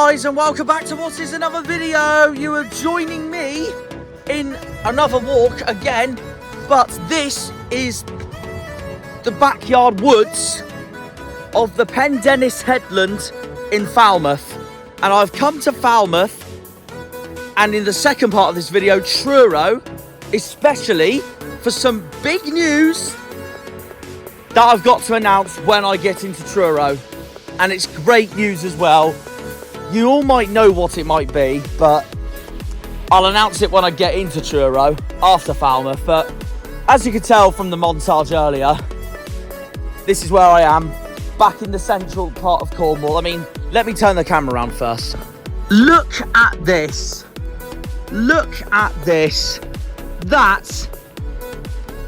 guys, and welcome back to what is another video. You are joining me in another walk again, but this is the backyard woods of the Pendennis Headland in Falmouth. And I've come to Falmouth, and in the second part of this video, Truro, especially for some big news that I've got to announce when I get into Truro. And it's great news as well. You all might know what it might be, but I'll announce it when I get into Truro after Falmouth. But as you could tell from the montage earlier, this is where I am, back in the central part of Cornwall. I mean, let me turn the camera around first. Look at this. Look at this. That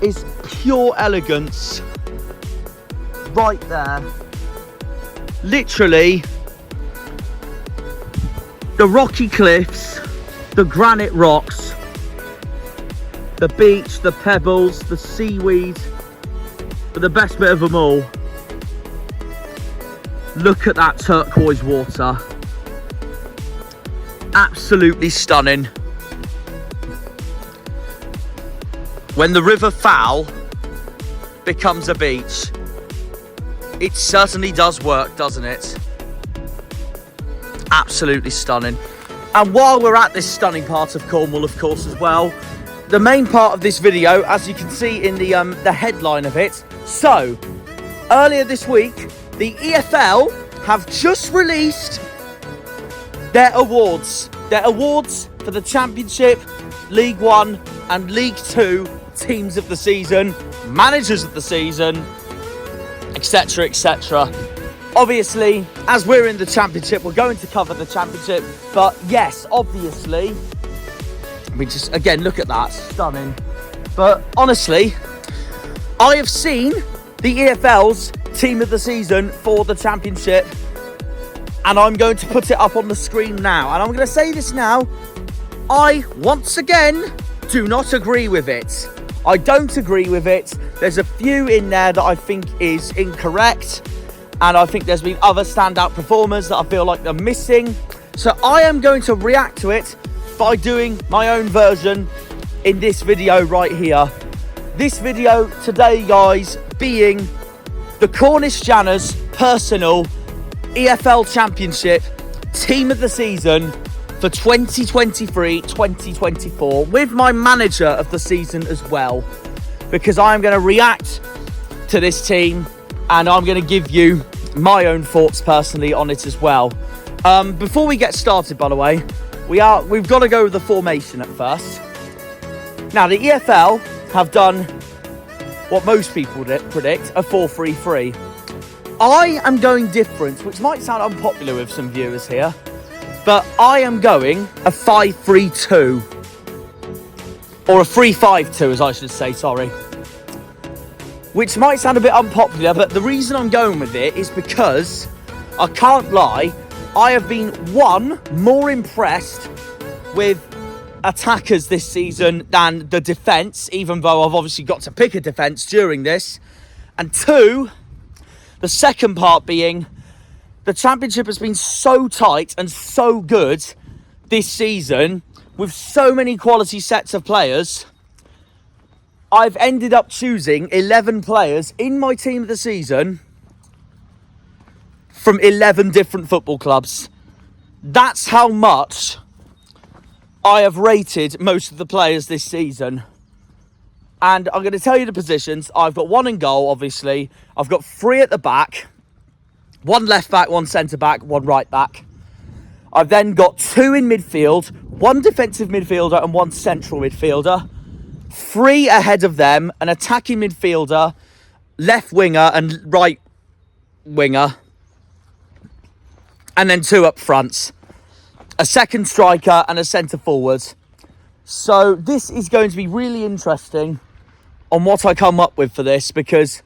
is pure elegance right there. Literally, the rocky cliffs, the granite rocks, the beach, the pebbles, the seaweed, but the best bit of them all, look at that turquoise water. Absolutely stunning. When the River Fowl becomes a beach, it certainly does work, doesn't it? Absolutely stunning. And while we're at this stunning part of Cornwall, of course, as well, the main part of this video, as you can see in the headline of it. So, earlier this week, the EFL have just released their awards. Their awards for the Championship, League One and League Two teams of the season, managers of the season, etc, etc. Obviously, as we're in the Championship, we're going to cover the Championship, but yes, obviously, we just, again, look at that, stunning. But honestly, I have seen the EFL's team of the season for the Championship, and I'm going to put it up on the screen now, and I'm going to say this now, I, once again, do not agree with it. I don't agree with it. There's a few in there that I think is incorrect, and I think there's been other standout performers that I feel like they're missing. So I am going to react to it by doing my own version in this video right here. This video today, guys, being the Cornish Janners' personal EFL Championship Team of the Season for 2023-2024, with my manager of the season as well, because I'm going to react to this team and I'm going to give you my own thoughts personally on it as well. Before we get started, by the way, we've got to go with the formation at first. Now, the EFL have done what most people predict, a 4-3-3. I am going different, which might sound unpopular with some viewers here, but I am going a 5-3-2. Or a 3-5-2, as I should say, sorry. Which might sound a bit unpopular, but the reason I'm going with it is because, I can't lie, I have been, one, more impressed with attackers this season than the defence, even though I've obviously got to pick a defence during this. And two, the second part being, the Championship has been so tight and so good this season, with so many quality sets of players. I've ended up choosing 11 players in my team of the season from 11 different football clubs. That's how much I have rated most of the players this season. And I'm going to tell you the positions. I've got one in goal, obviously. I've got three at the back. One left back, one centre back, one right back. I've then got two in midfield, one defensive midfielder and one central midfielder. Three ahead of them, an attacking midfielder, left winger and right winger. And then two up front. A second striker and a centre forward. So this is going to be really interesting on what I come up with for this, because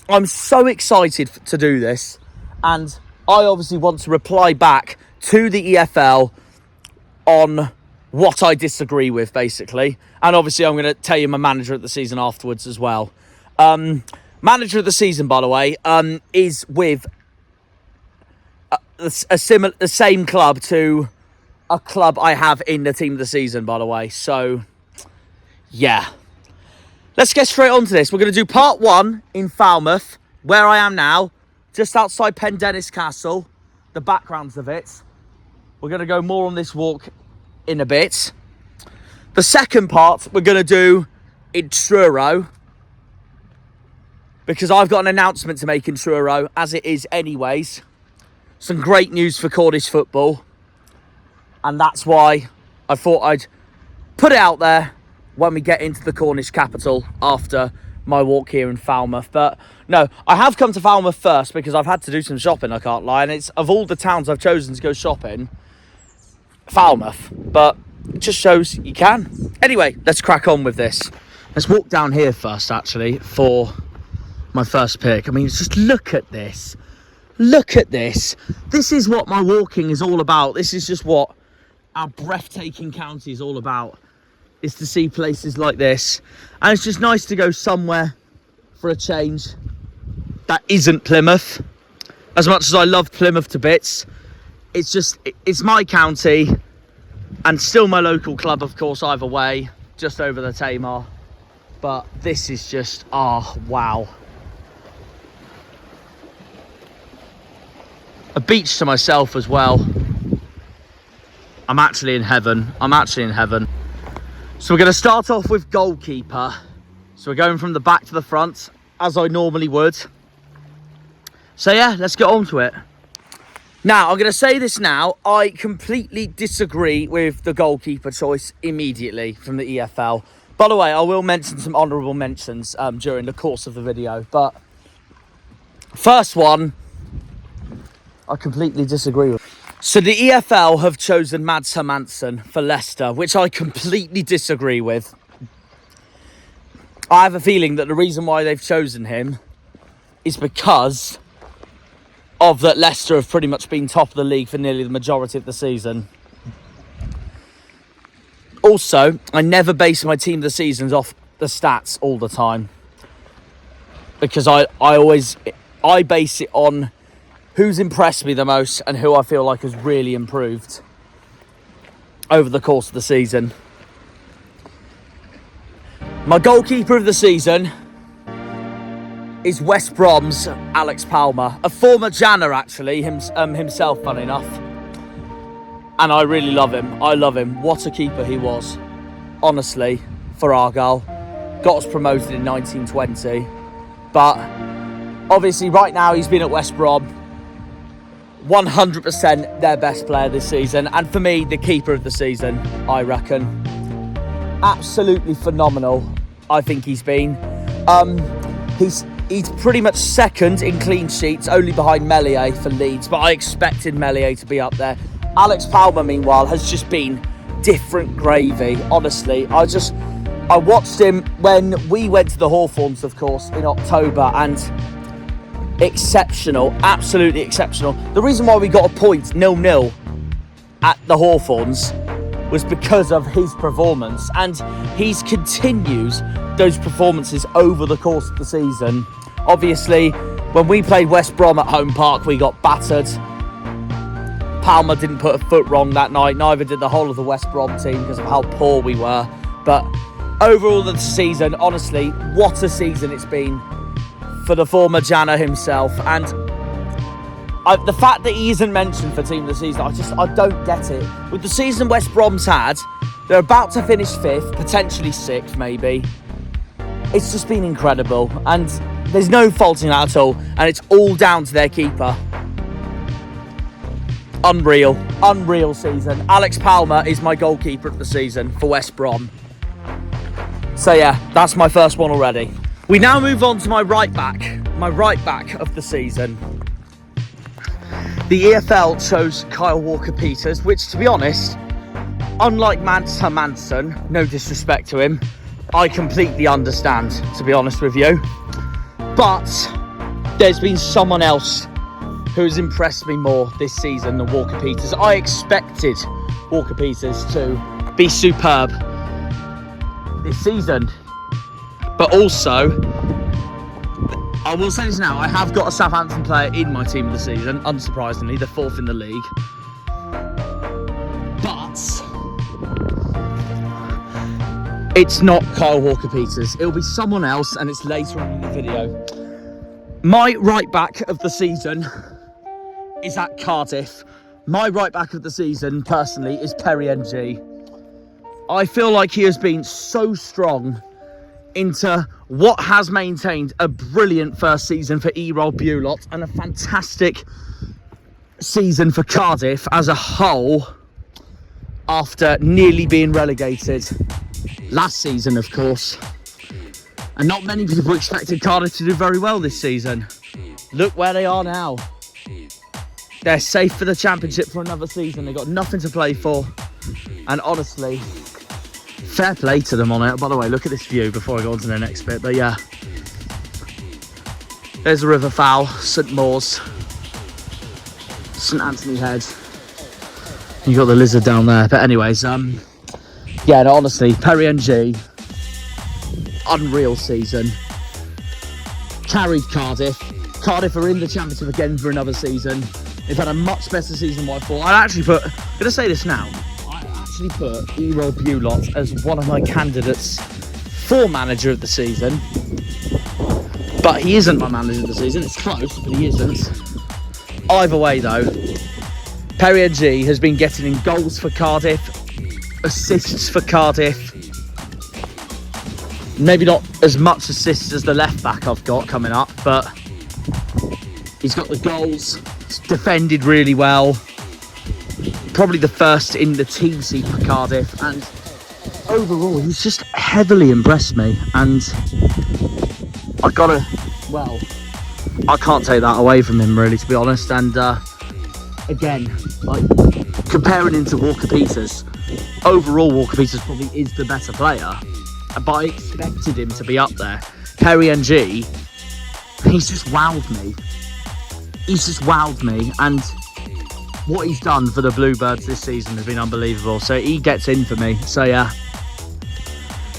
I'm so excited to do this. And I obviously want to reply back to the EFL on what I disagree with, basically. And obviously I'm going to tell you my manager of the season afterwards as well. Manager of the season, by the way, is with the same club to a club I have in the team of the season, by the way. So, yeah. Let's get straight on to this. We're going to do part 1 in Falmouth, where I am now, just outside Pendennis Castle, the backgrounds of it. We're going to go more on this walk in a bit. The second part we're going to do in Truro, because I've got an announcement to make in Truro, as it is anyways. Some great news for Cornish football. And that's why I thought I'd put it out there when we get into the Cornish capital after my walk here in Falmouth. But no, I have come to Falmouth first because I've had to do some shopping, I can't lie. And it's, of all the towns I've chosen to go shopping, Falmouth. But it just shows you can. Anyway, let's crack on with this. Let's walk down here first, actually, for my first pick. I mean, just look at this. Look at this. This is what my walking is all about. This is just what our breathtaking county is all about, is to see places like this. And it's just nice to go somewhere for a change that isn't Plymouth. As much as I love Plymouth to bits, it's my county and still my local club, of course, either way, just over the Tamar. But this is just, oh, wow. A beach to myself as well. I'm actually in heaven. I'm actually in heaven. So we're going to start off with Goalkeeper. So we're going from the back to the front, as I normally would. So yeah, let's get on to it. Now, I'm going to say this now. I completely disagree with the Goalkeeper choice immediately from the EFL. By the way, I will mention some honourable mentions during the course of the video. But first one, I completely disagree with. So the EFL have chosen Mads Hermansen for Leicester, which I completely disagree with. I have a feeling that the reason why they've chosen him is because of that Leicester have pretty much been top of the league for nearly the majority of the season. Also, I never base my team of the seasons off the stats all the time, because I base it on who's impressed me the most and who I feel like has really improved over the course of the season. My goalkeeper of the season is West Brom's Alex Palmer, a former Janner actually, himself, funny enough. And I really love him. I love him. What a keeper he was, honestly, for Argyle. Got us promoted in 1920. But obviously right now he's been at West Brom. 100% their best player this season, and for me, the keeper of the season, I reckon. Absolutely phenomenal, I think he's been. He's pretty much second in clean sheets, only behind Meslier for Leeds, but I expected Meslier to be up there. Alex Palmer, meanwhile, has just been different gravy, honestly. I watched him when we went to the Hawthorns, of course, in October, and exceptional, absolutely exceptional. The reason why we got a point 0-0 at the Hawthorns was because of his performance, and he's continues those performances over the course of the season. Obviously, when we played West Brom at home park, we got battered. Palmer didn't put a foot wrong that night, neither did the whole of the West Brom team because of how poor we were. But overall the season, honestly, what a season it's been for the former Janner himself. And the fact that he isn't mentioned for team of the season, I don't get it. With the season West Brom's had, they're about to finish 5th, potentially 6th maybe. It's just been incredible, and there's no faulting that at all, and it's all down to their keeper. Unreal season. Alex Palmer is my goalkeeper of the season for West Brom. So yeah, that's my first one already. We now move on to my right back of the season. The EFL chose Kyle Walker-Peters, which, to be honest, unlike Mads Hermansen, no disrespect to him, I completely understand, to be honest with you. But there's been someone else who has impressed me more this season than Walker-Peters. I expected Walker-Peters to be superb this season, but also I will say this now, I have got a Southampton player in my team of the season, unsurprisingly, they're 4th in the league. But it's not Kyle Walker-Peters. It'll be someone else, and it's later on in the video. My right back of the season is at Cardiff. My right back of the season, personally, is Perry NG. I feel like he has been so strong into what has maintained a brilliant first season for Erol Bulot and a fantastic season for Cardiff as a whole after nearly being relegated last season, of course. And not many people expected Cardiff to do very well this season. Look where they are now. They're safe for the Championship for another season. They've got nothing to play for. And honestly, fair play to them on it. By the way, look at this view before I go on to the next bit. But yeah, there's the River Fowl, St Maur's, St Anthony Head. You got the lizard down there. But anyways, yeah, no, honestly, Perry NG, unreal season. Carried Cardiff. Cardiff are in the Championship again for another season. They've had a much better season than what I thought. I'm going to say this now. I actually put Erol Bulot as one of my candidates for manager of the season. But he isn't my manager of the season. It's close, but he isn't. Either way, though, Perry NG has been getting in goals for Cardiff, assists for Cardiff. Maybe not as much assists as the left back I've got coming up, but he's got the goals. He's defended really well. Probably the first in the team seat for Cardiff, and overall he's just heavily impressed me. And I can't take that away from him, really, to be honest. And again, like, comparing him to Walker-Peters, overall Walker-Peters probably is the better player, but I expected him to be up there. Perry NG, he's just wowed me. And what he's done for the Bluebirds this season has been unbelievable. So he gets in for me. So yeah,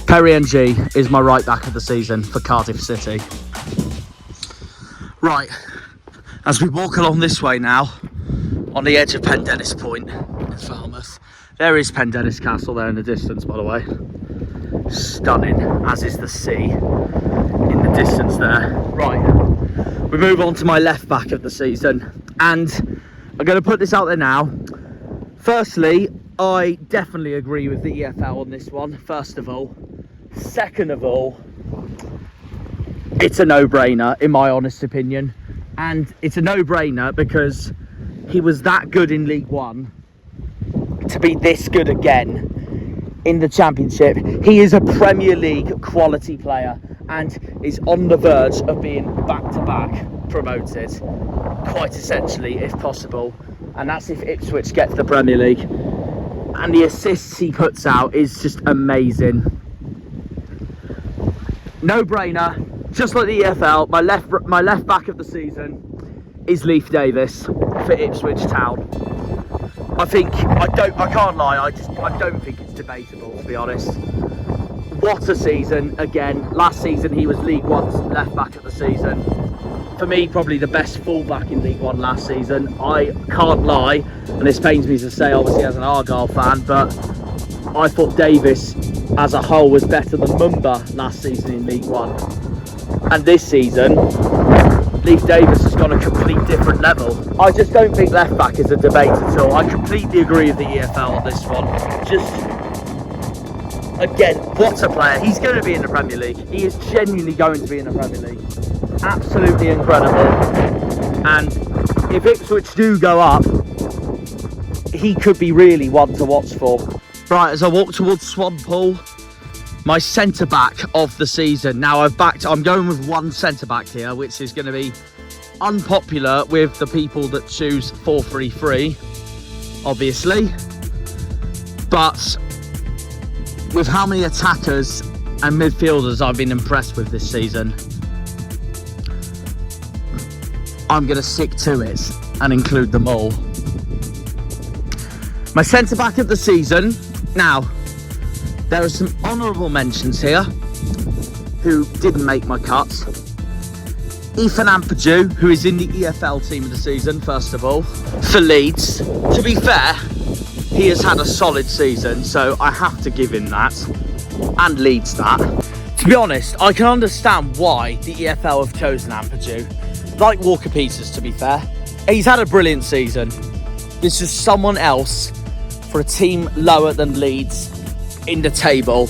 Perry NG is my right back of the season for Cardiff City. Right, as we walk along this way now, on the edge of Pendennis Point in Falmouth. There is Pendennis Castle there in the distance, by the way. Stunning, as is the sea in the distance there. Right, we move on to my left back of the season, and I'm going to put this out there now. Firstly, I definitely agree with the EFL on this one, first of all. Second of all, it's a no-brainer, in my honest opinion. And it's a no-brainer because he was that good in League One to be this good again in the Championship. He is a Premier League quality player and is on the verge of being back-to-back promoted, quite essentially, if possible. And that's if Ipswich gets the Premier League. And the assists he puts out is just amazing. No-brainer, just like the EFL. My left back of the season is Leif Davis for Ipswich Town. I can't lie, I don't think it's debatable, to be honest. What a season again. Last season he was League One's left back of the season. For me, probably the best fullback in League One last season. I can't lie, and this pains me to say, obviously, as an Argyle fan, but I thought Davis as a whole was better than Mumba last season in League One. And this season, Leif Davis has gone a complete different level. I just don't think left back is a debate at all. I completely agree with the EFL on this one. Just, again, what a player. He's going to be in the Premier League. He is genuinely going to be in the Premier League. Absolutely incredible. And if Ipswich do go up, he could be really one to watch for. Right, as I walk towards Swanpool, my centre-back of the season. Now I'm going with one centre-back here, which is going to be unpopular with the people that choose 4-3-3, obviously. But with how many attackers and midfielders I've been impressed with this season, I'm going to stick to it and include them all. My centre-back of the season. Now, there are some honourable mentions here who didn't make my cut. Ethan Ampadu, who is in the EFL team of the season, first of all, for Leeds. To be fair, he has had a solid season, so I have to give him that, and Leeds that. To be honest, I can understand why the EFL have chosen Ampadu. Like Walker Peters, to be fair. He's had a brilliant season. This is someone else for a team lower than Leeds in the table.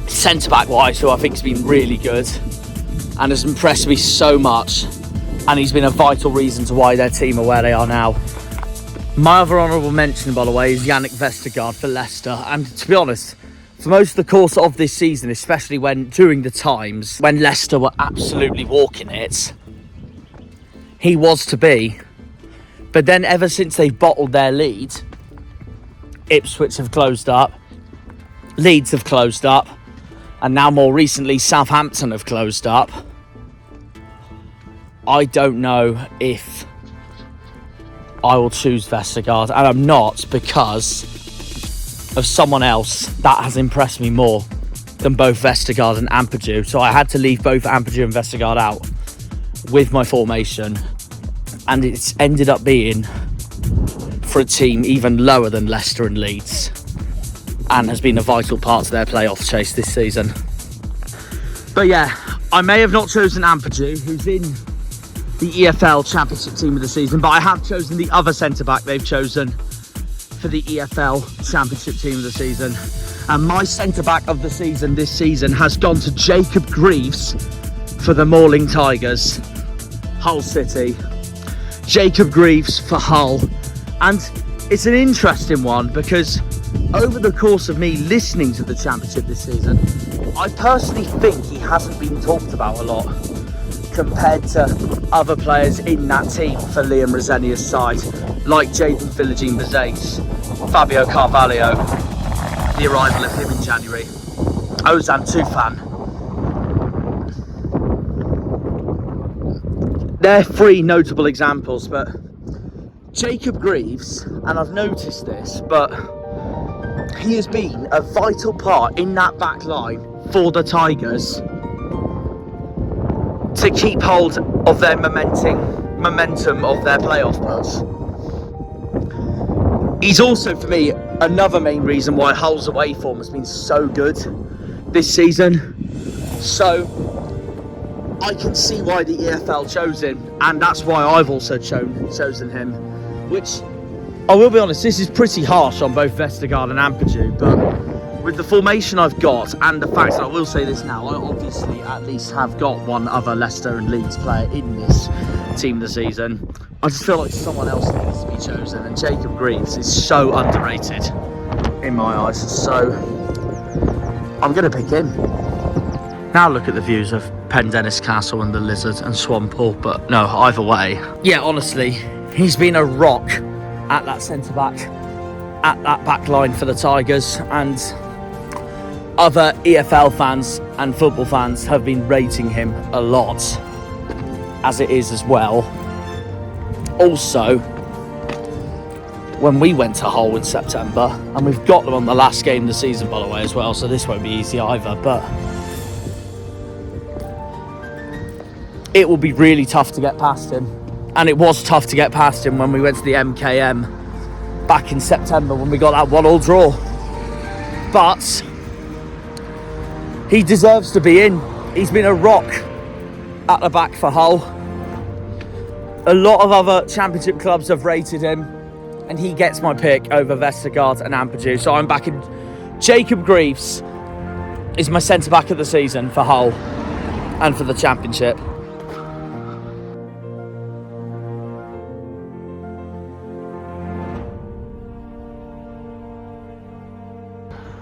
Centre-back wise, who I think has been really good and has impressed me so much. And he's been a vital reason to why their team are where they are now. My other honourable mention, by the way, is Yannick Vestergaard for Leicester. And to be honest, for most of the course of this season, especially during the times when Leicester were absolutely walking it, he was to be. But then ever since they've bottled their lead, Ipswich have closed up, Leeds have closed up, and now more recently Southampton have closed up. I don't know if I will choose Vestergaard, and I'm not, because of someone else that has impressed me more than both Vestergaard and Ampadu. So I had to leave both Ampadu and Vestergaard out with my formation, and it's ended up being for a team even lower than Leicester and Leeds, and has been a vital part to their playoff chase this season. But yeah, I may have not chosen Ampadu, who's in the EFL Championship team of the season, but I have chosen the other centre-back they've chosen for the EFL Championship team of the season. And my centre-back of the season this season has gone to Jacob Greaves for the Mauling Tigers, Hull City. Jacob Greaves for Hull. And it's an interesting one because over the course of me listening to the Championship this season, I personally think he hasn't been talked about a lot compared to other players in that team for Liam Rosenior's side, like Jaden Philogene-Bazais, Fabio Carvalho, the arrival of him in January, Ozan Tufan. They're three notable examples, but Jacob Greaves, and I've noticed this, but he has been a vital part in that back line for the Tigers to keep hold of their momentum of their playoff push. He's also, for me, another main reason why Hull's away form has been so good this season. So I can see why the EFL chose him, and that's why I've also chosen him. Which, I will be honest, this is pretty harsh on both Vestergaard and Ampadu, but with the formation I've got, and the fact that I will say this now, I obviously at least have got one other Leicester and Leeds player in this team this season. I just feel like someone else needs to be chosen, and Jacob Greaves is so underrated in my eyes, so I'm going to pick him. Now look at the views of Pendennis Castle and the Lizard and Swampole, but no, either way. Yeah, honestly, he's been a rock at that centre-back, at that back line for the Tigers, and other EFL fans and football fans have been rating him a lot, as it is as well. Also, when we went to Hull in September, and we've got them on the last game of the season, by the way, as well, so this won't be easy either, but it will be really tough to get past him. And it was tough to get past him when we went to the MKM back in September when we got that 1-1 draw. But he deserves to be in. He's been a rock at the back for Hull. A lot of other Championship clubs have rated him, and he gets my pick over Vestergaard and Ampadu. So I'm backing Jacob Greaves is my centre-back of the season for Hull and for the Championship.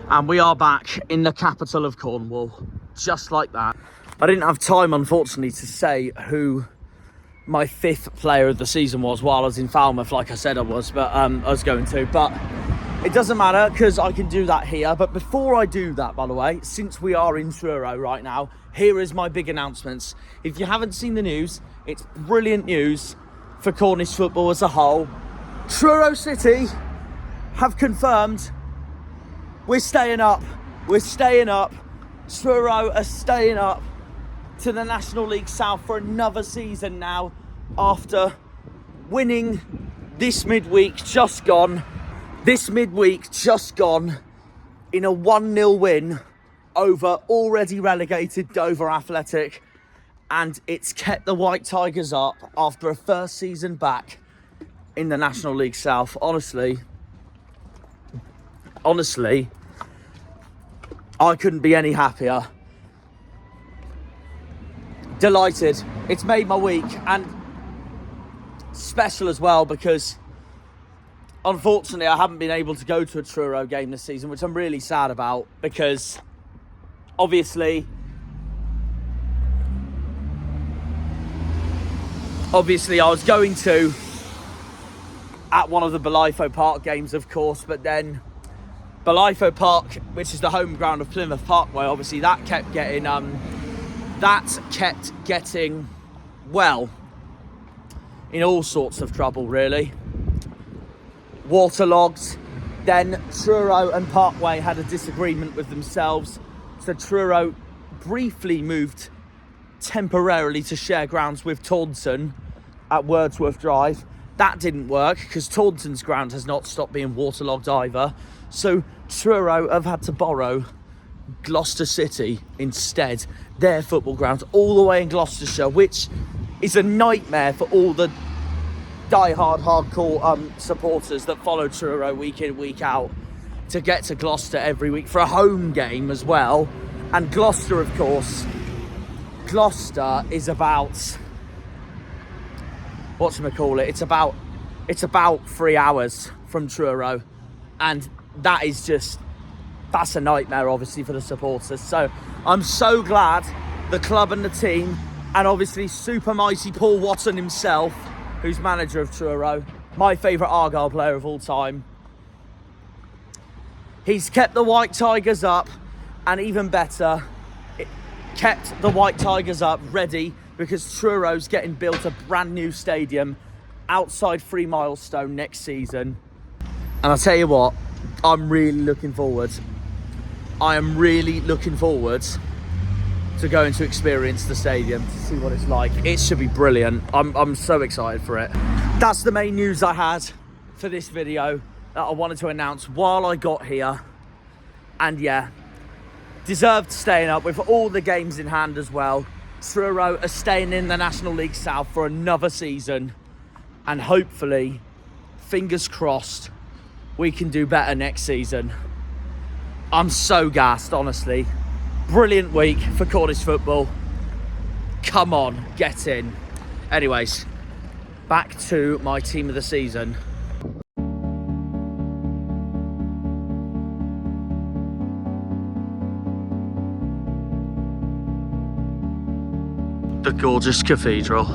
And we are back in the capital of Cornwall, just like that. I didn't have time, unfortunately, to say who my fifth player of the season was while I was in Falmouth, like I said I was, but I was going to. But it doesn't matter, because I can do that here. But before I do that, by the way, since we are in Truro right now, here is my big announcements. If you haven't seen the news, it's brilliant news for Cornish football as a whole. Truro City have confirmed we're staying up. We're staying up. Truro are staying up. to the National League South for another season now, after winning this midweek just gone in a 1-0 win over already relegated Dover Athletic, and it's kept the White Tigers up after a first season back in the National League South. Honestly, I couldn't be any happier. Delighted. It's made my week, and special as well because unfortunately I haven't been able to go to a Truro game this season, which I'm really sad about, because obviously I was going to at one of the Belifo Park games, of course, but then Belifo Park, which is the home ground of Plymouth Parkway, obviously that kept getting well in all sorts of trouble, really. Waterlogged. Then Truro and Parkway had a disagreement with themselves, so Truro briefly moved temporarily to share grounds with Taunton at Wordsworth Drive. That didn't work because Taunton's ground has not stopped being waterlogged either, so Truro have had to borrow Gloucester City instead, their football ground all the way in Gloucestershire, which is a nightmare for all the hardcore supporters that follow Truro week in, week out, to get to Gloucester every week for a home game as well. And Gloucester, of course, Gloucester is about, it's about 3 hours from Truro, and that's a nightmare obviously for the supporters. So I'm so glad the club and the team, and obviously super mighty Paul Watson himself, who's manager of Truro, my favourite Argyle player of all time, he's kept the White Tigers up, and even better, it kept the White Tigers up ready, because Truro's getting built a brand new stadium outside 3 Milestone next season. And I'll tell you what, I am really looking forward to going to experience the stadium, to see what it's like. It should be brilliant. I'm so excited for it. That's the main news I had for this video that I wanted to announce while I got here. And yeah, deserved staying up with all the games in hand as well. Truro are staying in the National League South for another season, and hopefully, fingers crossed, we can do better next season. I'm so gassed, honestly. Brilliant week for Cornish football. Come on, get in. Anyways, back to my team of the season. The gorgeous cathedral.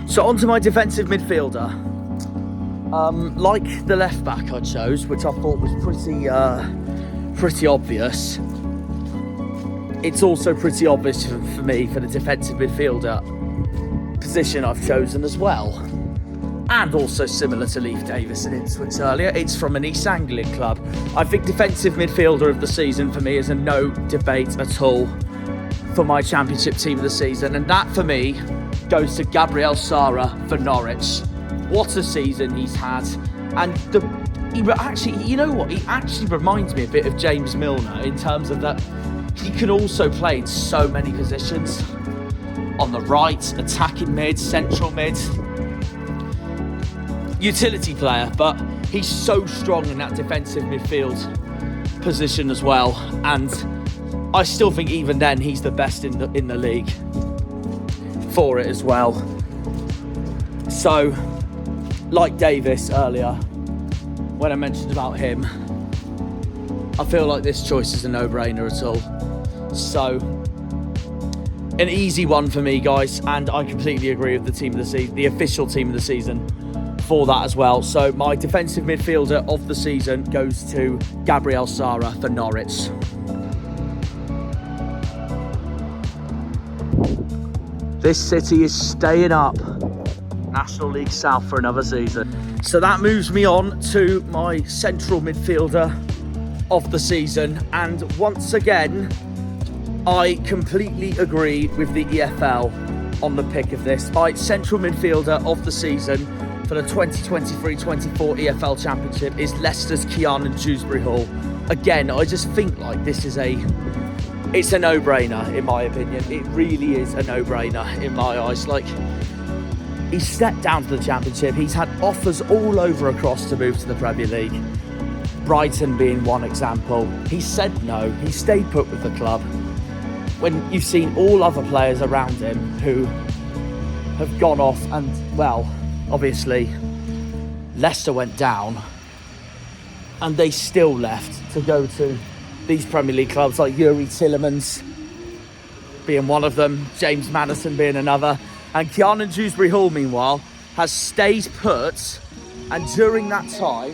So onto my defensive midfielder. Like the left back I chose, which I thought was pretty obvious, it's also pretty obvious for me for the defensive midfielder position I've chosen as well. And also similar to Leif Davis and Ipswich earlier, it's from an East Anglian club. I think defensive midfielder of the season for me is a no debate at all for my championship team of the season, and that for me goes to Gabriel Sara for Norwich. What a season he's had, and he actually reminds me a bit of James Milner in terms of that he can also play in so many positions. On the right, attacking mid, central mid, utility player, but he's so strong in that defensive midfield position as well, and I still think even then he's the best in the league for it as well. So, like Davis earlier, when I mentioned about him, I feel like this choice is a no-brainer at all. So, an easy one for me, guys, and I completely agree with the team of the season, the official team of the season for that as well. So, my defensive midfielder of the season goes to Gabriel Sara for Norwich. This city is staying up National League South for another season. So that moves me on to my central midfielder of the season. And once again, I completely agree with the EFL on the pick of this. My central midfielder of the season for the 2023-24 EFL Championship is Leicester's Kiernan Dewsbury-Hall. Again, I just think like this is it's a no-brainer in my opinion. It really is a no-brainer in my eyes. Like, he stepped down to the Championship. He's had offers all over across to move to the Premier League. Brighton being one example. He said no. He stayed put with the club. When you've seen all other players around him who have gone off and, well, obviously Leicester went down and they still left to go to these Premier League clubs like Yuri Tillemans being one of them, James Maddison being another, and Kiernan Dewsbury-Hall meanwhile has stayed put, and during that time,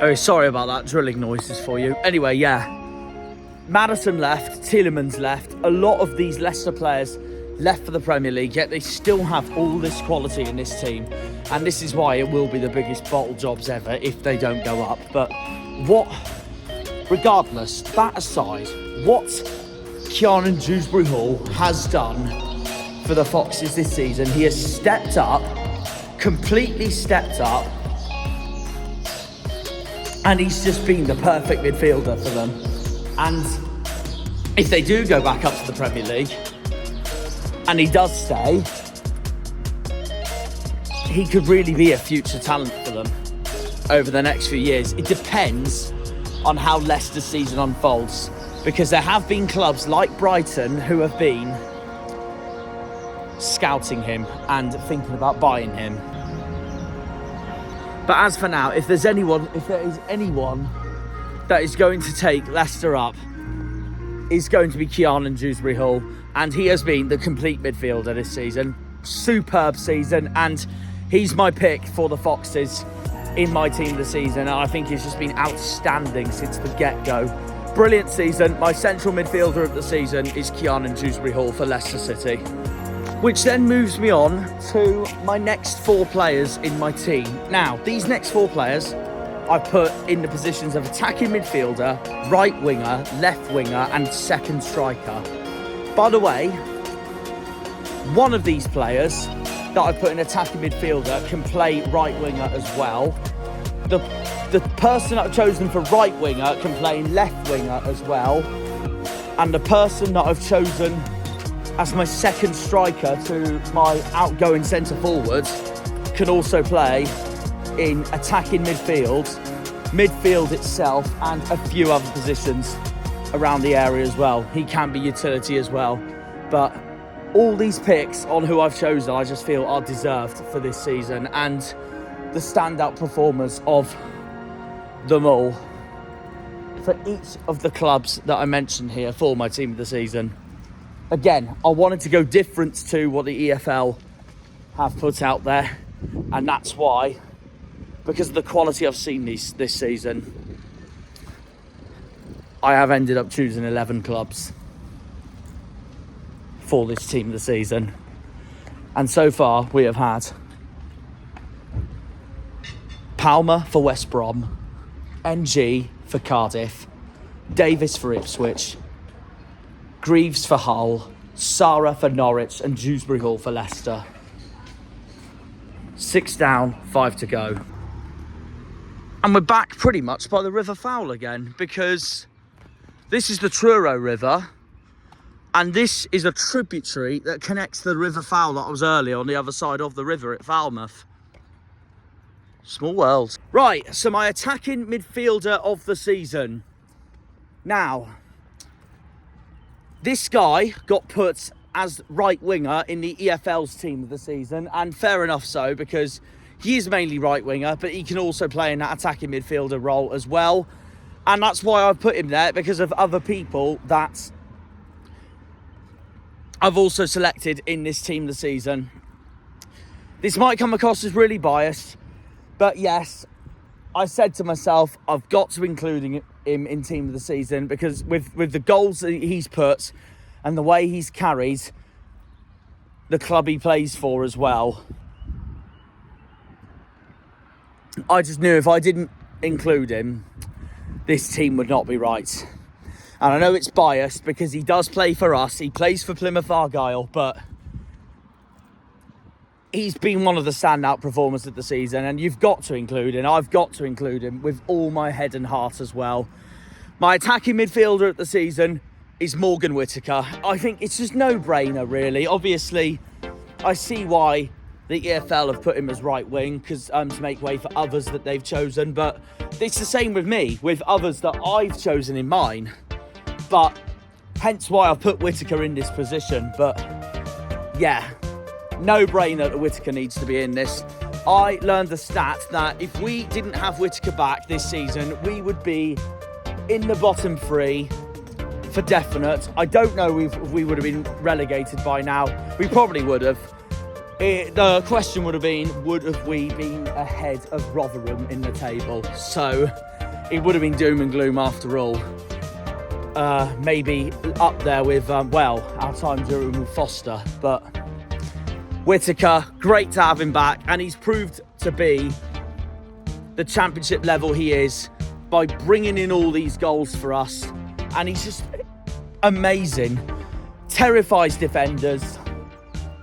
oh sorry about that, drilling noises for you. Anyway, yeah, Maddison left, Tillemans left, a lot of these Leicester players left for the Premier League, yet they still have all this quality in this team, and this is why it will be the biggest bottle jobs ever if they don't go up. But regardless, that aside, what Kiernan Dewsbury-Hall has done for the Foxes this season, he has stepped up, completely stepped up, and he's just been the perfect midfielder for them. And if they do go back up to the Premier League, and he does stay, he could really be a future talent for them over the next few years. It depends on how Leicester's season unfolds, because there have been clubs like Brighton who have been scouting him and thinking about buying him. But as for now, if there is anyone that is going to take Leicester up, is going to be Kiernan Dewsbury-Hall, and he has been the complete midfielder this season. Superb season, and he's my pick for the Foxes in my team of the season, and I think he's just been outstanding since the get-go. Brilliant season. My central midfielder of the season is Kiernan Dewsbury-Hall for Leicester City. Which then moves me on to my next 4 players in my team. Now, these next 4 players I put in the positions of attacking midfielder, right winger, left winger, and second striker. By the way, one of these players that I put in attacking midfielder can play right winger as well. The person that I've chosen for right winger can play left winger as well. And the person that I've chosen as my second striker to my outgoing centre forward can also play in attacking midfield itself, and a few other positions around the area as well. He can be utility as well. But all these picks on who I've chosen, I just feel are deserved for this season, and the standout performers of them all for each of the clubs that I mentioned here for my team of the season. Again, I wanted to go different to what the EFL have put out there, and that's why, because of the quality I've seen this season, I have ended up choosing 11 clubs for this team of the season. And so far, we have had Palmer for West Brom, NG for Cardiff, Davis for Ipswich, Greaves for Hull, Sara for Norwich, and Dewsbury-Hall for Leicester. 6 down, 5 to go. And we're back pretty much by the River Foul again, because this is the Truro River, and this is a tributary that connects the River Foul that I was earlier on the other side of the river at Falmouth. Small world. Right, so my attacking midfielder of the season. Now, this guy got put as right winger in the EFL's team of the season, and fair enough so, because he is mainly right winger, but he can also play in that attacking midfielder role as well. And that's why I've put him there, because of other people that I've also selected in this team of the season. This might come across as really biased, but yes, I said to myself, I've got to include him in team of the season, because with the goals that he's put and the way he's carried the club he plays for as well, I just knew if I didn't include him, this team would not be right. And I know it's biased because he does play for us. He plays for Plymouth Argyle, but he's been one of the standout performers of the season, and you've got to include him. I've got to include him with all my head and heart as well. My attacking midfielder of the season is Morgan Whittaker. I think it's just no-brainer, really. Obviously, I see why the EFL have put him as right wing, because to make way for others that they've chosen. But it's the same with me, with others that I've chosen in mine. But hence why I've put Whittaker in this position. But yeah, no-brainer that Whittaker needs to be in this. I learned the stat that if we didn't have Whittaker back this season, we would be in the bottom 3 for definite. I don't know if we would have been relegated by now. We probably would have. The question would have been, would have we been ahead of Rotherham in the table? So it would have been doom and gloom after all. Maybe up there with, our time during with Foster. But Whittaker, great to have him back. And he's proved to be the championship level he is by bringing in all these goals for us. And he's just amazing. Terrifies defenders.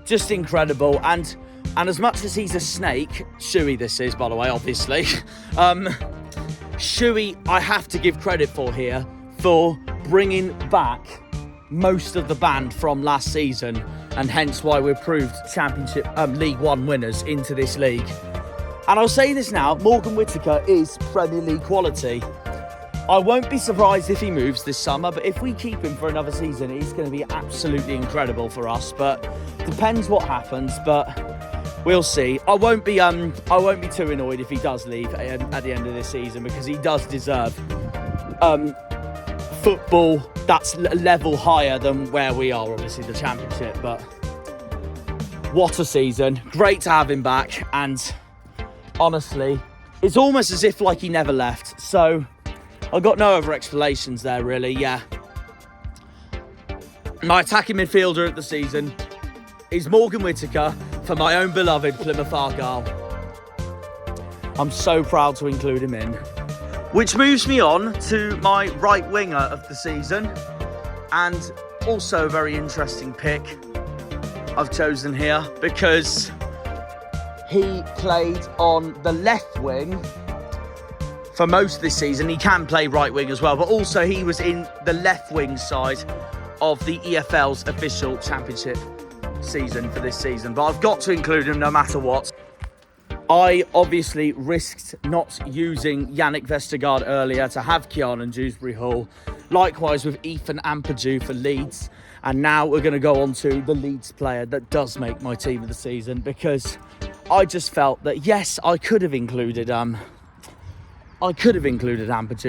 Just incredible. And as much as he's a snake, Shuey this is, by the way, obviously. Shuey, I have to give credit for here for bringing back most of the band from last season, and hence why we're proved Championship League One winners into this league. And I'll say this now, Morgan Whittaker is Premier League quality. I won't be surprised if he moves this summer, but if we keep him for another season, he's going to be absolutely incredible for us. But depends what happens, but we'll see. I won't be too annoyed if he does leave at the end of this season, because he does deserve football that's level higher than where we are, obviously the Championship. But what a season. Great to have him back, and honestly, it's almost as if like he never left. So I've got no other explanations there, really. Yeah. My attacking midfielder of the season is Morgan Whittaker for my own beloved Plymouth Argyle. I'm so proud to include him in. Which moves me on to my right winger of the season, and also a very interesting pick I've chosen here, because he played on the left wing for most of this season. He can play right wing as well, but also he was in the left wing side of the EFL's official championship season for this season. But I've got to include him no matter what. I obviously risked not using Yannick Vestergaard earlier to have Keanu Dewsbury Hall. Likewise with Ethan Ampadu for Leeds. And now we're going to go on to the Leeds player that does make my team of the season, because I just felt that, yes, I could have included Ampadu,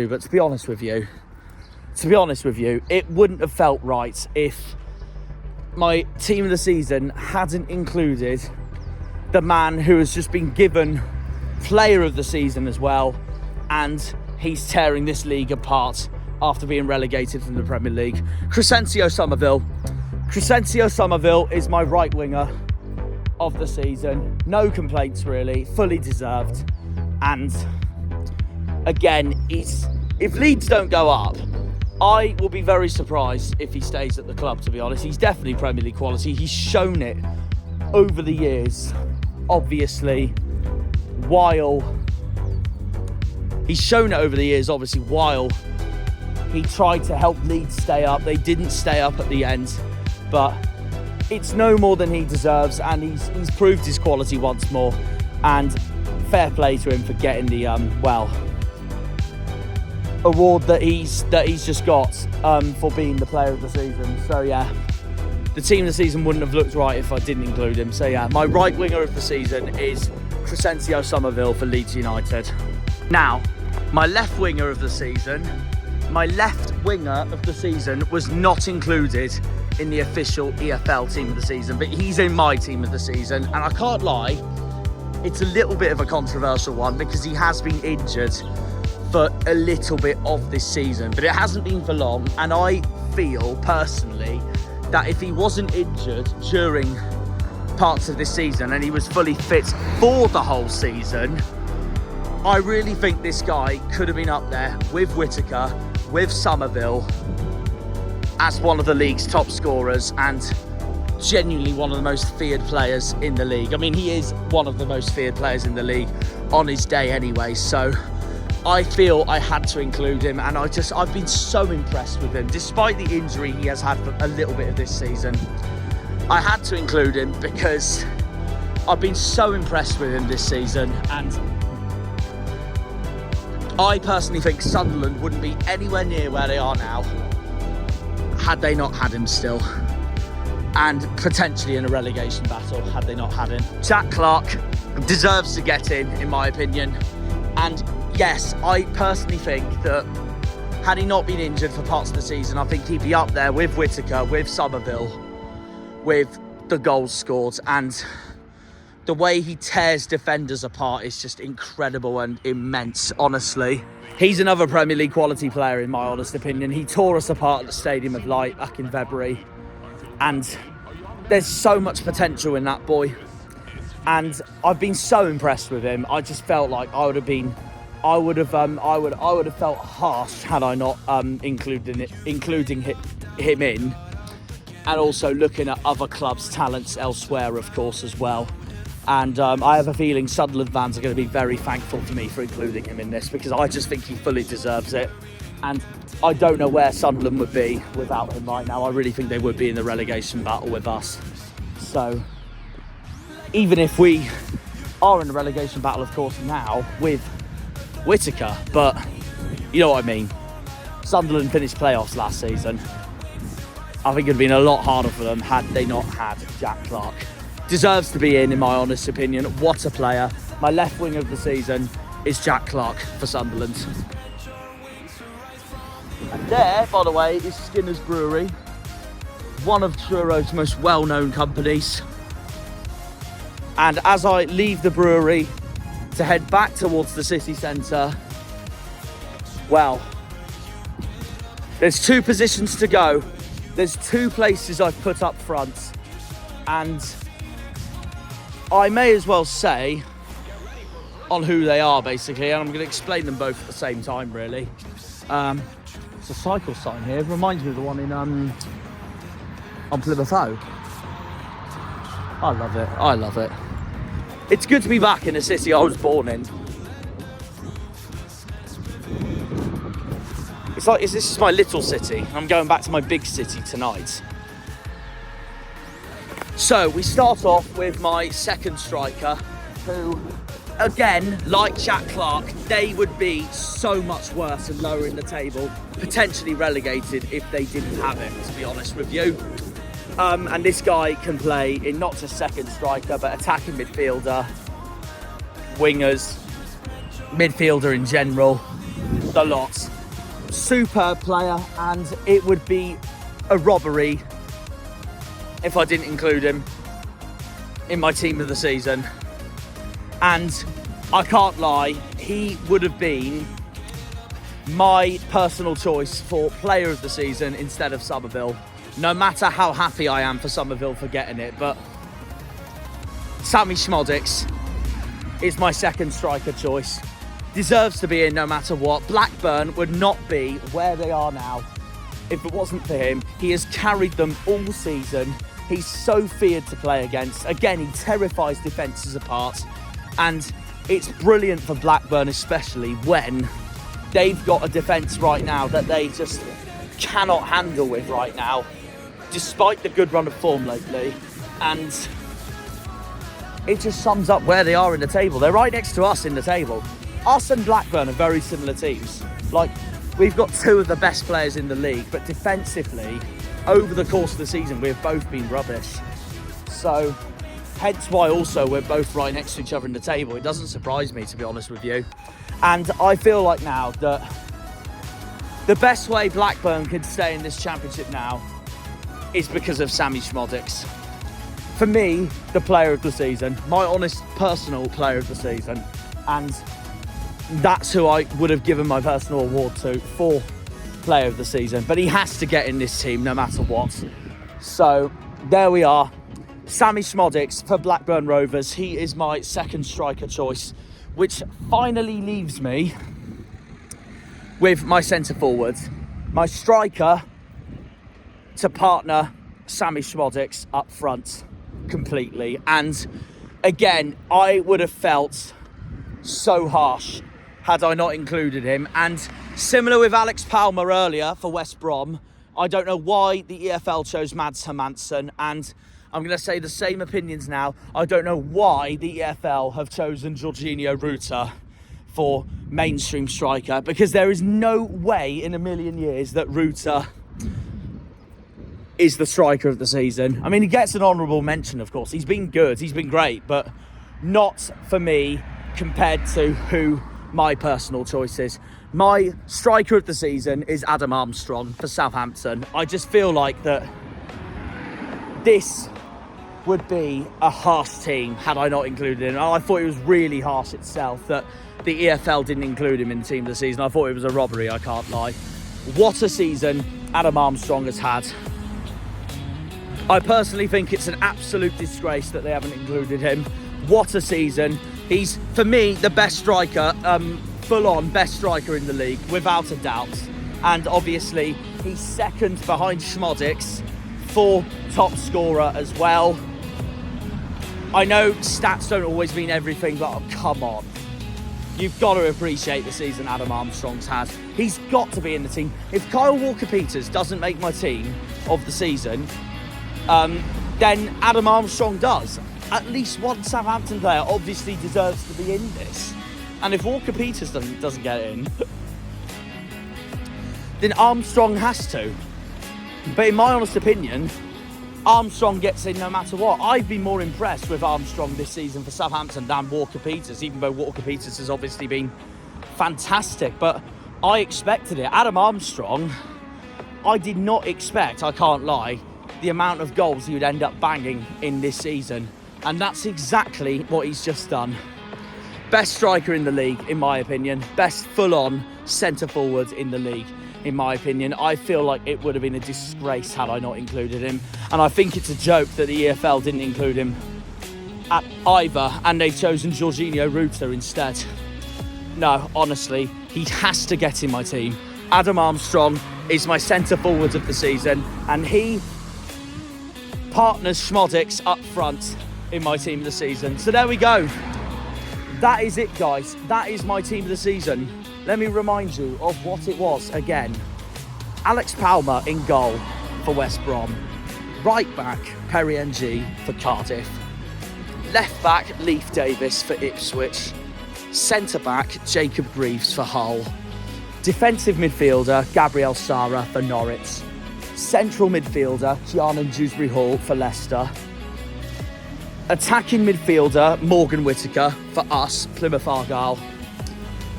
but to be honest with you, it wouldn't have felt right if my team of the season hadn't included the man who has just been given player of the season as well, and he's tearing this league apart after being relegated from the Premier League. Crescencio Somerville. Crescencio Somerville is my right winger of the season. No complaints, really. Fully deserved. And again, if Leeds don't go up, I will be very surprised if he stays at the club, to be honest. He's definitely Premier League quality. He's shown it over the years, obviously, while he tried to help Leeds stay up. They didn't stay up at the end, but it's no more than he deserves, and he's proved his quality once more. And fair play to him for getting the award that he's just got for being the player of the season. So yeah, the team of the season wouldn't have looked right if I didn't include him. So yeah, my right winger of the season is Crescencio Somerville for Leeds United. Now, my left winger of the season was not included in the official EFL team of the season, but he's in my team of the season, and I can't lie, it's a little bit of a controversial one because he has been injured for a little bit of this season, but it hasn't been for long, and I feel personally that if he wasn't injured during parts of this season and he was fully fit for the whole season, I really think this guy could have been up there with Whittaker, with Somerville, as one of the league's top scorers and genuinely one of the most feared players in the league. I mean, he is one of the most feared players in the league on his day anyway, so I feel I had to include him, and I've been so impressed with him. Despite the injury he has had for a little bit of this season, I had to include him because I've been so impressed with him this season, and I personally think Sunderland wouldn't be anywhere near where they are now had they not had him still, and potentially in a relegation battle had they not had him. Jack Clarke deserves to get in my opinion, and yes, I personally think that had he not been injured for parts of the season, I think he'd be up there with Whittaker, with Somerville, with the goals scored, and the way he tears defenders apart is just incredible and immense, honestly. He's another Premier League quality player in my honest opinion. He tore us apart at the Stadium of Light back in February, and there's so much potential in that boy. And I've been so impressed with him. I just felt like I would have felt harsh had I not including him in, and also looking at other clubs' talents elsewhere, of course, as well. And I have a feeling Sunderland fans are going to be very thankful to me for including him in this, because I just think he fully deserves it. And I don't know where Sunderland would be without him right now. I really think they would be in the relegation battle with us. So even if we are in the relegation battle, of course, now with Whittaker, but you know what I mean. Sunderland finished playoffs last season. I think it would have been a lot harder for them had they not had Jack Clarke. Deserves to be in my honest opinion. What a player. My left wing of the season is Jack Clarke for Sunderland. And there, by the way, is Skinner's Brewery, one of Truro's most well-known companies. And as I leave the brewery to head back towards the city centre, well, there's 2 positions to go. There's 2 places I've put up front, and I may as well say on who they are, basically, and I'm going to explain them both at the same time, really. It's a cycle sign here. It reminds me of the one in on Plymouth Hoe. I love it. It's good to be back in the city I was born in. It's like, this is my little city. I'm going back to my big city tonight. So we start off with my second striker, who, again, like Jack Clarke, they would be so much worse and lower in the table, potentially relegated if they didn't have him, to be honest with you. And this guy can play in not just second striker, but attacking midfielder, wingers, midfielder in general, the lot. Superb player, and it would be a robbery if I didn't include him in my team of the season. And I can't lie, he would have been my personal choice for player of the season instead of Somerville. No matter how happy I am for Somerville for getting it, but Sammy Schmodix is my second striker choice. Deserves to be in no matter what. Blackburn would not be where they are now if it wasn't for him. He has carried them all season. He's so feared to play against. Again, he terrifies defences apart. And it's brilliant for Blackburn, especially when they've got a defence right now that they just cannot handle with right now, despite the good run of form lately. And it just sums up where they are in the table. They're right next to us in the table. Us and Blackburn are very similar teams. Like, we've got 2 of the best players in the league, but defensively, over the course of the season, we've both been rubbish. So, hence why also we're both right next to each other in the table. It doesn't surprise me, to be honest with you. And I feel like now that the best way Blackburn could stay in this championship now is because of Sammy Schmodix. For me, the player of the season, my honest personal player of the season, and that's who I would have given my personal award to for player of the season. But he has to get in this team no matter what. So there we are. Sammy Schmodix for Blackburn Rovers. He is my second striker choice, which finally leaves me with my centre forward. My striker to partner Sammy Schmodix up front completely. And again, I would have felt so harsh had I not included him. And similar with Alex Palmer earlier for West Brom, I don't know why the EFL chose Mads Hermansson, and I'm going to say the same opinions now. I don't know why the EFL have chosen Jorginho Rutter for mainstream striker, because there is no way in a million years that Rutter is the striker of the season. I mean, he gets an honourable mention, of course. He's been good, he's been great, but not for me compared to who my personal choice is. My striker of the season is Adam Armstrong for Southampton. I just feel like that this would be a harsh team had I not included him. I thought it was really harsh itself that the EFL didn't include him in the team of the season. I thought it was a robbery, I can't lie. What a season Adam Armstrong has had. I personally think it's an absolute disgrace that they haven't included him. What a season. He's, for me, the best striker, full-on best striker in the league, without a doubt. And obviously, he's second behind Schmodix for top scorer as well. I know stats don't always mean everything, but oh, come on. You've got to appreciate the season Adam Armstrong's had. He's got to be in the team. If Kyle Walker-Peters doesn't make my team of the season, then Adam Armstrong does. At least one Southampton player obviously deserves to be in this. And if Walker-Peters doesn't get in, then Armstrong has to. But in my honest opinion, Armstrong gets in no matter what. I've been more impressed with Armstrong this season for Southampton than Walker-Peters, even though Walker-Peters has obviously been fantastic. But I expected it. Adam Armstrong, I did not expect, I can't lie, the amount of goals he would end up banging in this season. And that's exactly what he's just done. Best striker in the league, in my opinion. Best full-on centre-forward in the league, in my opinion. I feel like it would have been a disgrace had I not included him. And I think it's a joke that the EFL didn't include him at either, and they've chosen Jorginho Rutter instead. No, honestly, he has to get in my team. Adam Armstrong is my centre-forward of the season, and he partners Schmodix up front in my team of the season. So there we go. That is it, guys. That is my team of the season. Let me remind you of what it was again. Alex Palmer in goal for West Brom. Right back, Perry NG for Cardiff. Left back, Leif Davis for Ipswich. Centre back, Jacob Greaves for Hull. Defensive midfielder, Gabriel Sara for Norwich. Central midfielder, Giannon Dewsbury Hall for Leicester. Attacking midfielder, Morgan Whittaker for us, Plymouth Argyle.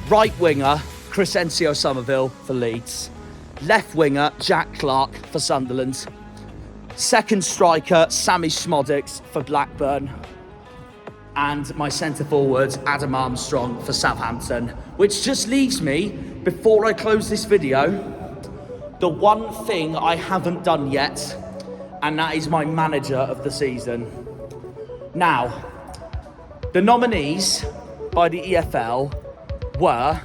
Right winger, Crescencio Somerville for Leeds. Left winger, Jack Clark for Sunderland. Second striker, Sammy Schmodix for Blackburn. And my centre forward, Adam Armstrong for Southampton. Which just leaves me, before I close this video, the one thing I haven't done yet, and that is my manager of the season. Now, the nominees by the EFL were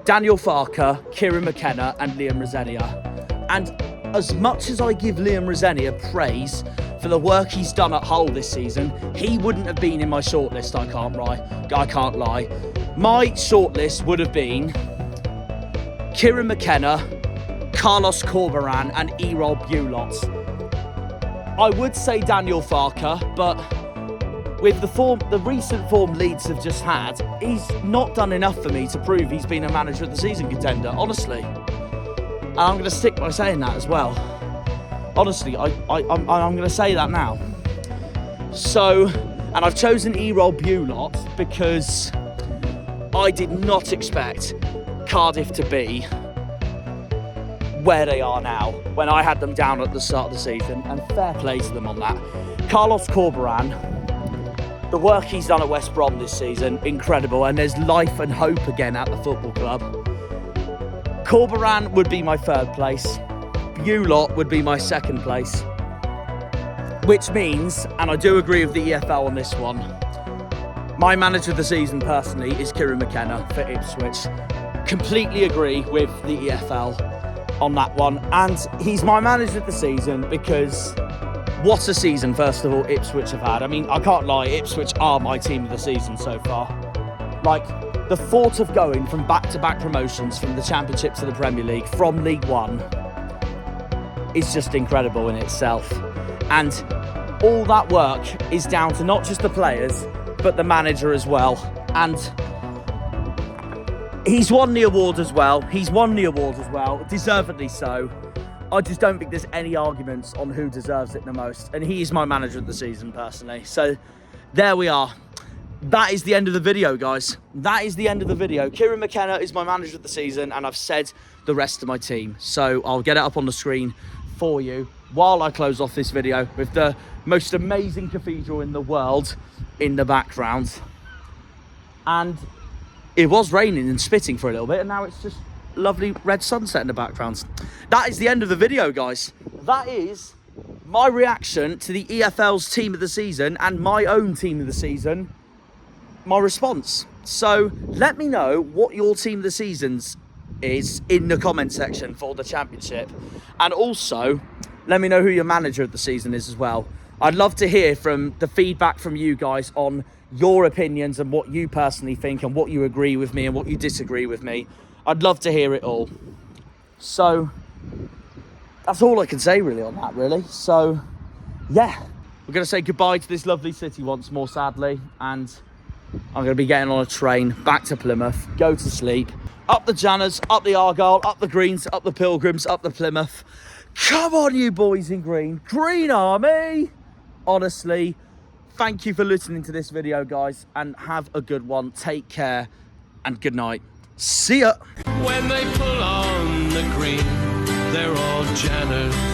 Daniel Farker, Kieran McKenna and Liam Rosenia. And as much as I give Liam Rosenia praise for the work he's done at Hull this season, he wouldn't have been in my shortlist, I can't lie. My shortlist would have been Kieran McKenna, Carlos Corberan and Errol Bulot. I would say Daniel Farker, but with the recent form Leeds have just had, he's not done enough for me to prove he's been a manager of the season contender, honestly. And I'm going to stick by saying that as well. Honestly, I'm going to say that now. So, and I've chosen Errol Bulot because I did not expect Cardiff to be where they are now when I had them down at the start of the season, and fair play to them on that. Carlos Corberan, the work he's done at West Brom this season, incredible, and there's life and hope again at the football club. Corberan would be my third place. Bulot would be my second place. Which means, and I do agree with the EFL on this one, my manager of the season personally is Kieran McKenna for Ipswich. Completely agree with the EFL. on that one. And he's my manager of the season because what a season, first of all, Ipswich have had. I mean, I can't lie, Ipswich are my team of the season so far. Like, the thought of going from back-to-back promotions from the Championship to the Premier League from League One is just incredible in itself. And all that work is down to not just the players, but the manager as well. And he's won the award as well. Deservedly so. I just don't think there's any arguments on who deserves it the most. And he is my manager of the season, personally. So there we are. That is the end of the video, guys. That is the end of the video. Kieran McKenna is my manager of the season, and I've said the rest of my team. So I'll get it up on the screen for you while I close off this video with the most amazing cathedral in the world in the background. And it was raining and spitting for a little bit, and now it's just lovely red sunset in the background. That is the end of the video, guys. That is my reaction to the EFL's team of the season and my own team of the season, my response. So let me know what your team of the seasons is in the comment section for the Championship, and also let me know who your manager of the season is as well. I'd love to hear from the feedback from you guys on your opinions and what you personally think and what you agree with me and what you disagree with me. I'd love to hear it all. So that's all I can say really on that, really. So yeah, we're going to say goodbye to this lovely city once more, sadly, and I'm going to be getting on a train back to Plymouth, go to sleep, up the Janners, up the Argyle, up the Greens, up the Pilgrims, up the Plymouth. Come on, you boys in green. Green Army! Honestly, thank you for listening to this video, guys, and have a good one. Take care, and good night. See ya! When they pull on the green, they're all Janners.